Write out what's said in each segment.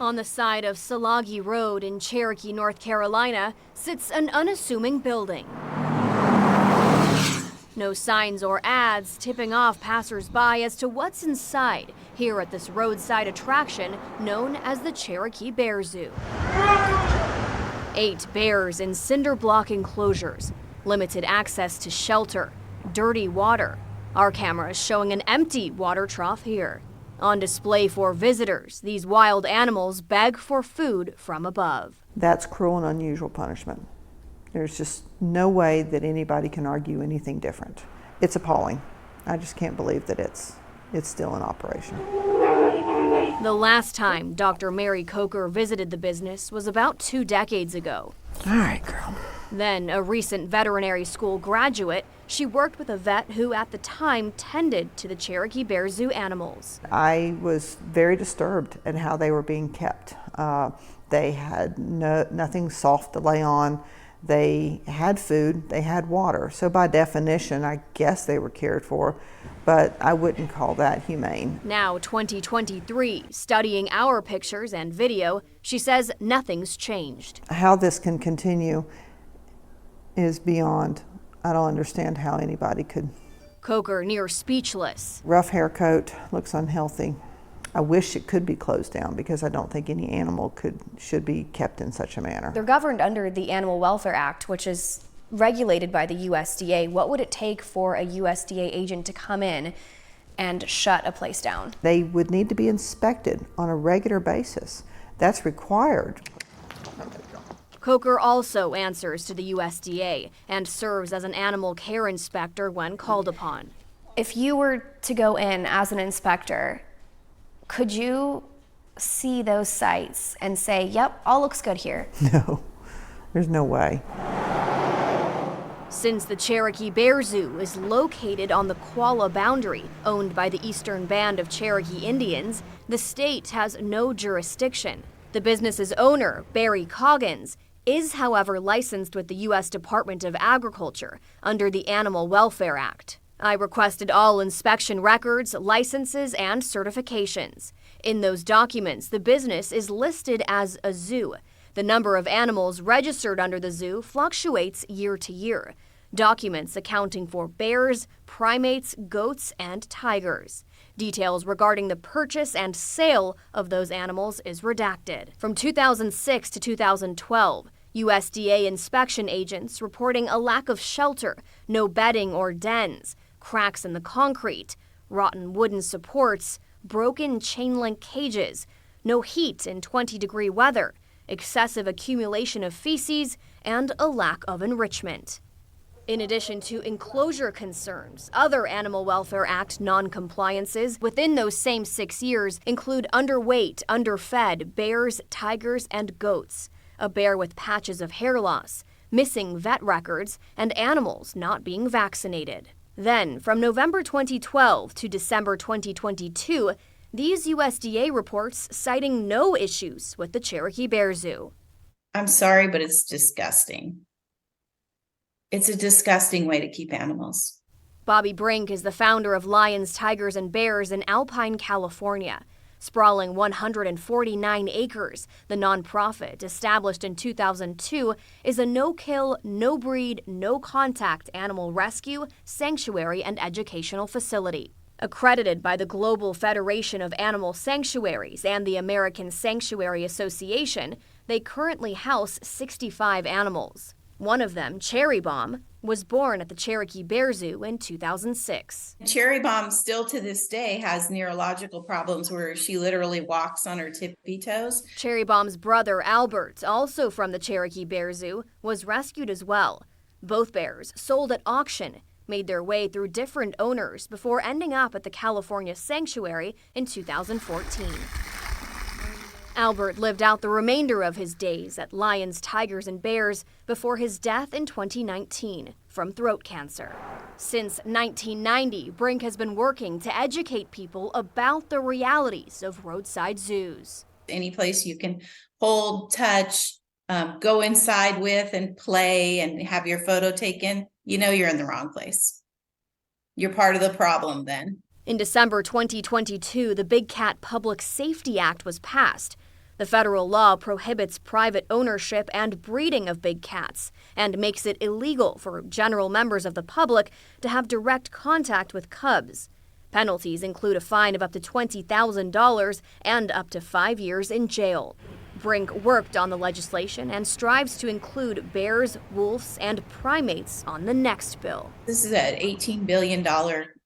On the side of Salagi Road in Cherokee, North Carolina, sits an unassuming building. No signs or ads tipping off passersby as to what's inside here at this roadside attraction known as the Cherokee Bear Zoo. 8 bears in cinder block enclosures, limited access to shelter, dirty water. Our camera is showing an empty water trough here. On display for visitors, these wild animals beg for food from above. That's cruel and unusual punishment. There's just no way that anybody can argue anything different. It's appalling. I just can't believe that it's still in operation. The last time Dr. Mary Coker visited the business was about 2 decades ago. All right, girl. Then, a recent veterinary school graduate, she worked with a vet who at the time tended to the Cherokee Bear Zoo animals. I was very disturbed at how they were being kept. They had nothing soft to lay on. They had food, they had water. So by definition, I guess they were cared for, but I wouldn't call that humane. Now 2023, studying our pictures and video, she says nothing's changed. How this can continue is beyond. I don't understand how anybody could. Coker near speechless. Rough hair coat, looks unhealthy. I wish it could be closed down because I don't think any animal should be kept in such a manner. They're governed under the Animal Welfare Act, which is regulated by the USDA. What would it take for a USDA agent to come in and shut a place down? They would need to be inspected on a regular basis. That's required. Coker also answers to the USDA and serves as an animal care inspector when called upon. If you were to go in as an inspector, could you see those sites and say, yep, all looks good here? No, there's no way. Since the Cherokee Bear Zoo is located on the Qualla boundary, owned by the Eastern Band of Cherokee Indians, the state has no jurisdiction. The business's owner, Barry Coggins, is, however, licensed with the U.S. Department of Agriculture under the Animal Welfare Act. I requested all inspection records, licenses, and certifications. In those documents, the business is listed as a zoo. The number of animals registered under the zoo fluctuates year to year. Documents accounting for bears, primates, goats, and tigers. Details regarding the purchase and sale of those animals is redacted. From 2006 to 2012, USDA inspection agents reporting a lack of shelter, no bedding or dens, cracks in the concrete, rotten wooden supports, broken chain-link cages, no heat in 20-degree weather, excessive accumulation of feces, and a lack of enrichment. In addition to enclosure concerns, other Animal Welfare Act non-compliances within those same 6 years include underweight, underfed bears, tigers, and goats, a bear with patches of hair loss, missing vet records, and animals not being vaccinated. Then, from November 2012 to December 2022, these USDA reports citing no issues with the Cherokee Bear Zoo. I'm sorry, but it's disgusting. It's a disgusting way to keep animals. Bobby Brink is the founder of Lions, Tigers, and Bears in Alpine, California. Sprawling 149 acres, the nonprofit, established in 2002, is a no-kill, no-breed, no-contact animal rescue, sanctuary, and educational facility. Accredited by the Global Federation of Animal Sanctuaries and the American Sanctuary Association, they currently house 65 animals. One of them, Cherry Bomb, was born at the Cherokee Bear Zoo in 2006. Cherry Bomb still to this day has neurological problems where she literally walks on her tippy toes. Cherry Bomb's brother, Albert, also from the Cherokee Bear Zoo, was rescued as well. Both bears, sold at auction, made their way through different owners before ending up at the California Sanctuary in 2014. Albert lived out the remainder of his days at Lions, Tigers, and Bears before his death in 2019 from throat cancer. Since 1990, Brink has been working to educate people about the realities of roadside zoos. Any place you can hold, touch, go inside with and play and have your photo taken, you know you're in the wrong place. You're part of the problem then. In December 2022, the Big Cat Public Safety Act was passed. The federal law prohibits private ownership and breeding of big cats and makes it illegal for general members of the public to have direct contact with cubs. Penalties include a fine of up to $20,000 and up to 5 years in jail. Brink worked on the legislation and strives to include bears, wolves, and primates on the next bill. This is an $18 billion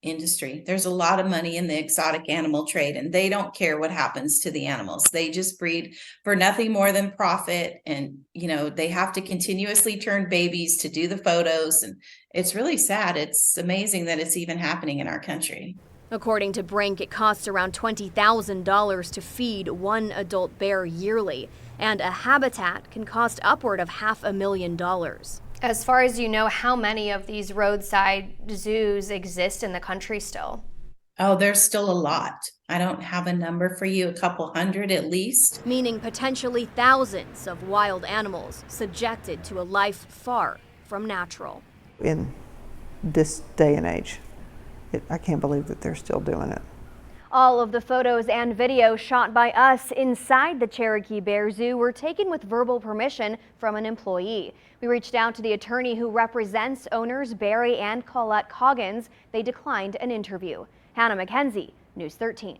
industry. There's a lot of money in the exotic animal trade, and they don't care what happens to the animals. They just breed for nothing more than profit. And, they have to continuously turn babies to do the photos. And it's really sad. It's amazing that it's even happening in our country. According to Brink, it costs around $20,000 to feed one adult bear yearly, and a habitat can cost upward of $500,000. As far as you know, how many of these roadside zoos exist in the country still? Oh, there's still a lot. I don't have a number for you, a couple hundred at least. Meaning potentially thousands of wild animals subjected to a life far from natural. In this day and age, I can't believe that they're still doing it. All of the photos and video shot by us inside the Cherokee Bear Zoo were taken with verbal permission from an employee. We reached out to the attorney who represents owners Barry and Colette Coggins. They declined an interview. Hannah McKenzie, News 13.